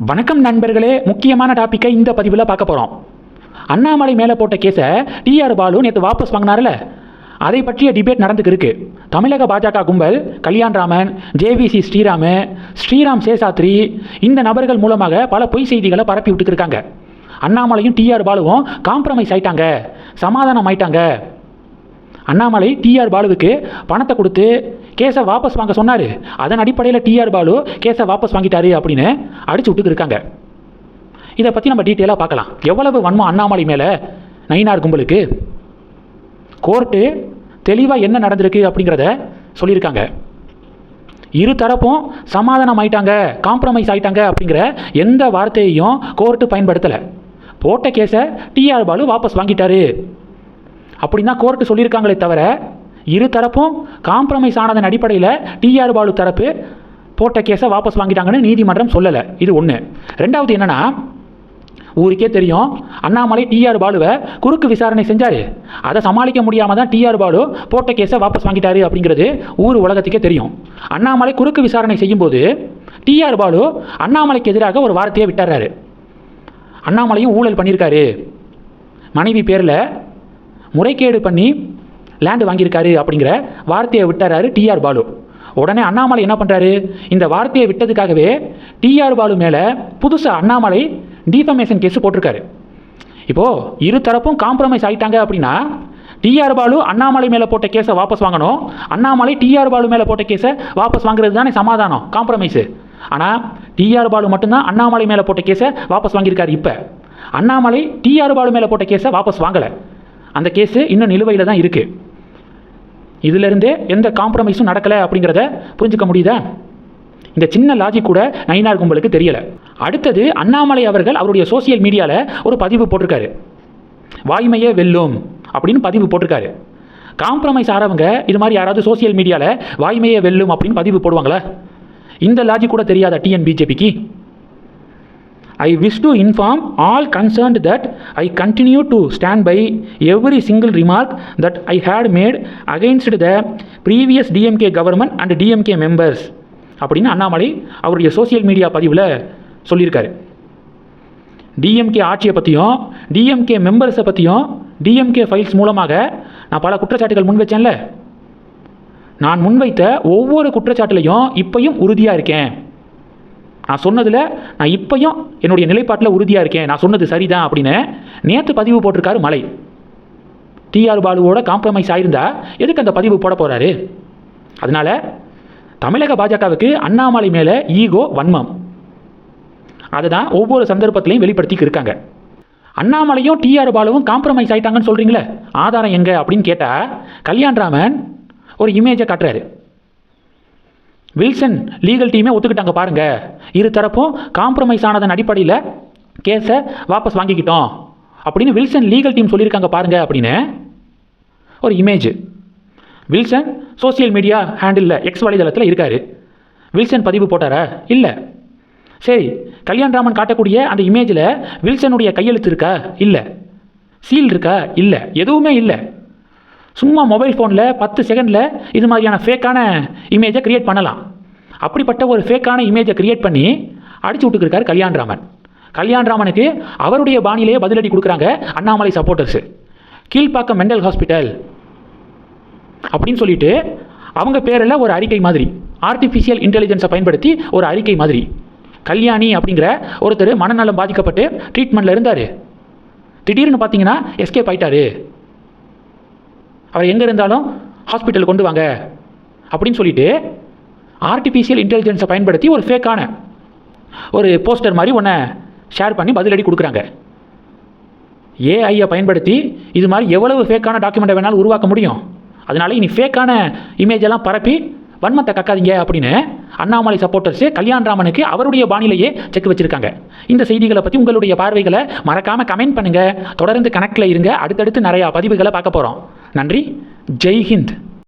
வணக்கம் நண்பர்களே, முக்கியமான டாப்பிக்கை இந்த பதிவில் பார்க்க போகிறோம். அண்ணாமலை மேலே போட்ட கேஸை டிஆர் பாலு நேற்று வாபஸ் வாங்கினார்ல, அதை பற்றிய டிபேட் நடந்துக்கு இருக்கு. தமிழக பாஜக கும்பல் கல்யாண்ராமன், ஜேவிசி ஸ்ரீராம் சேஷாத்ரி இந்த நபர்கள் மூலமாக பல பொய் செய்திகளை பரப்பி விட்டுருக்காங்க. அண்ணாமலையும் டிஆர் பாலுவும் காம்ப்ரமைஸ் ஆயிட்டாங்க, சமாதானம் ஆயிட்டாங்க. அண்ணாமலை டிஆர் பாலுவுக்கு பணத்தை கொடுத்து கேஸை வாபஸ் வாங்க சொன்னார். அதன் அடிப்படையில் டிஆர் பாலு கேஸை வாபஸ் வாங்கிட்டாரு அப்படின்னு அடிச்சு விட்டுக்கு இருக்காங்க. இதை பற்றி நம்ம டீட்டெயிலாக பார்க்கலாம். எவ்வளவு வன்மம் அண்ணாமலை மேலே நயினார் கும்பலுக்கு. கோர்ட்டு தெளிவாக என்ன நடந்திருக்கு அப்படிங்கிறத சொல்லியிருக்காங்க. இரு தரப்பும் சமாதானம் ஆயிட்டாங்க, காம்ப்ரமைஸ் ஆயிட்டாங்க அப்படிங்கிற எந்த வார்த்தையையும் கோர்ட்டு பயன்படுத்தலை. போட்ட கேஸை டிஆர் பாலு வாபஸ் வாங்கிட்டாரு அப்படின்னா கோர்ட்டு சொல்லியிருக்காங்களே தவிர, இரு தரப்பும் காம்ப்ரமைஸ் ஆனதன் அடிப்படையில் டிஆர் பாலு தரப்பு போட்ட கேஸை வாபஸ் வாங்கிட்டாங்கன்னு நீதிமன்றம் சொல்லலை. இது ஒன்று. ரெண்டாவது என்னென்னா, ஊருக்கே தெரியும் அண்ணாமலை டிஆர் பாலுவை குறுக்கு விசாரணை செஞ்சார். அதை சமாளிக்க முடியாமல் தான் டிஆர் பாலு போட்ட கேஸை வாபஸ் வாங்கிட்டாரு அப்படிங்கிறது ஊர் உலகத்துக்கே தெரியும். அண்ணாமலை குறுக்கு விசாரணை செய்யும்போது டிஆர் பாலு அண்ணாமலைக்கு எதிராக ஒரு வார்த்தையை விட்டுறாரு. அண்ணாமலையும் ஊழல் பண்ணியிருக்காரு, மனைவி பேரில் முறைகேடு பண்ணி லேண்டு வாங்கியிருக்காரு அப்படிங்கிற வார்த்தையை விட்டுறாரு டிஆர் பாலு. உடனே அண்ணாமலை என்ன பண்ணுறாரு, இந்த வார்த்தையை விட்டதுக்காகவே டிஆர் பாலு மேலே புதுசாக அண்ணாமலை டிஃபமேஷன் கேஸ் போட்டிருக்காரு. இப்போது இரு தரப்பும் காம்ப்ரமைஸ் ஆகிட்டாங்க அப்படின்னா டிஆர் பாலு அண்ணாமலை மேலே போட்ட கேஸை வாபஸ் வாங்கணும், அண்ணாமலை டிஆர் பாலு மேலே போட்ட கேஸை வாபஸ் வாங்குறது தானே சமாதானம், காம்ப்ரமைஸு. ஆனால் டிஆர் பாலு மட்டும்தான் அண்ணாமலை மேலே போட்ட கேஸை வாபஸ் வாங்கியிருக்காரு. இப்போ அண்ணாமலை டிஆர் பாலு மேலே போட்ட கேஸை வாபஸ் வாங்கலை. அந்த கேஸு இன்னும் நிலுவையில் தான் இருக்குது. இதிலிருந்தே எந்த காம்ப்ரமைஸும் நடக்கலை அப்படிங்கிறத புரிஞ்சுக்க முடியுதா? இந்த சின்ன லாஜிக் கூட நயினார் கும்பலுக்கு தெரியலை. அடுத்தது, அண்ணாமலை அவர்கள் அவருடைய சோசியல் மீடியாவில் ஒரு பதிவு போட்டிருக்காரு. வாய்மையே வெல்லும் அப்படின்னு பதிவு போட்டிருக்காரு. காம்ப்ரமைஸ் ஆகிறவங்க இது மாதிரி யாராவது சோசியல் மீடியாவில் வாய்மையே வெல்லும் அப்படின்னு பதிவு போடுவாங்களா? இந்த லாஜிக் கூட தெரியாதா டிஎன்பிஜேபிக்கு? I wish to inform all concerned that I continue to stand by every single remark that I had made against the previous DMK government and DMK members அப்படின்னு அண்ணாமலை அவருடைய சோசியல் மீடியா பதிவில் சொல்லியிருக்காரு. டிஎம்கே ஆட்சியை பற்றியும் DMK மெம்பர்ஸை பற்றியும் DMK files மூலமாக நான் பல குற்றச்சாட்டுகள் முன்வைச்சேன்ல, நான் முன்வைத்த ஒவ்வொரு குற்றச்சாட்டுலையும் இப்பையும் உறுதியாக இருக்கேன். நான் சொன்னதில் நான் இப்பையும் என்னுடைய நிலைப்பாட்டில் உறுதியாக இருக்கேன், நான் சொன்னது சரிதான் அப்படின்னு நேற்று பதிவு போட்டிருக்காரு மலை. டிஆர் பாலுவோட காம்ப்ரமைஸ் ஆயிருந்தா எதுக்கு அந்த பதிவு போட போகிறாரு? அதனால் தமிழக பாஜகவுக்கு அண்ணாமலை மேலே ஈகோ, வன்மம், அதை தான் ஒவ்வொரு சந்தர்ப்பத்திலையும் வெளிப்படுத்திக்கு இருக்காங்க. அண்ணாமலையும் டிஆர் பாலுவும் காம்ப்ரமைஸ் ஆகிட்டாங்கன்னு சொல்கிறீங்களே, ஆதாரம் எங்கே அப்படின்னு கேட்டால் கல்யாண்ராமன் ஒரு இமேஜை காட்டுறாரு. வில்சன் லீகல் டீமே ஒத்துக்கிட்டாங்க பாருங்க, இரு தரப்பும் காம்ப்ரமைஸ் ஆனதன் அடிப்படையில் கேஸை வாபஸ் வாங்கிக்கிட்டோம் அப்படின்னு வில்சன் லீகல் டீம் சொல்லியிருக்காங்க பாருங்க அப்படின்னு ஒரு image. Wilson social media handle X வலைதளத்தில் இருக்கார். வில்சன் பதிவு போட்டாரா? இல்லை. சரி, கல்யாண்ராமன் காட்டக்கூடிய அந்த இமேஜில் வில்சனுடைய கையெழுத்து இருக்கா? இல்லை. சீல் இருக்கா? இல்லை. எதுவுமே இல்லை. சும்மா மொபைல் ஃபோனில் 10 செகண்டில் இது மாதிரியான ஃபேக்கான இமேஜை க்ரியேட் பண்ணலாம். அப்படிப்பட்ட ஒரு ஃபேக்கான இமேஜை க்ரியேட் பண்ணி அடிச்சு விட்டுருக்காரு கல்யாண்ராமன். கல்யாண்ராமனுக்கு அவருடைய பாணியிலேயே பதிலடி கொடுக்குறாங்க அண்ணாமலை சப்போர்ட்டர்ஸு. கீழ்ப்பாக்கம் மெண்டல் ஹாஸ்பிட்டல் அப்படின்னு சொல்லிட்டு அவங்க பேரில் ஒரு அறிக்கை மாதிரி, ஆர்டிஃபிஷியல் இன்டெலிஜென்ஸை பயன்படுத்தி ஒரு அறிக்கை மாதிரி. கல்யாணி அப்படிங்கிற ஒருத்தர் மனநலம் பாதிக்கப்பட்டு ட்ரீட்மெண்ட்டில் இருந்தார். திடீர்னு பார்த்தீங்கன்னா எஸ்கேப் ஆயிட்டார். அவர் எங்கே இருந்தாலும் ஹாஸ்பிட்டல் கொண்டு வாங்க அப்படின்னு சொல்லிட்டு ஆர்டிஃபிஷியல் இன்டெலிஜென்ஸை பயன்படுத்தி ஒரு ஃபேக்கான ஒரு போஸ்டர் மாதிரி ஒன்றை ஷேர் பண்ணி பதிலடி கொடுக்குறாங்க. ஏஐயை பயன்படுத்தி இது மாதிரி எவ்வளவு ஃபேக்கான டாக்குமெண்ட்டை வேணாலும் உருவாக்க முடியும். அதனால இனி ஃபேக்கான இமேஜெல்லாம் பரப்பி வன்மத்தை கக்காதீங்க அப்படின்னு அண்ணாமலை சப்போர்ட்டர்ஸு கல்யாண்ராமனுக்கு அவருடைய பாணியிலேயே செக் வச்சுருக்காங்க. இந்த செய்திகளை பற்றி உங்களுடைய பார்வைகளை மறக்காமல் கமெண்ட் பண்ணுங்கள். தொடர்ந்து கனெக்டில் இருங்க. அடுத்தடுத்து நிறையா பதிவுகளை பார்க்க போகிறோம். நன்றி. ஜெய் ஹிந்த்.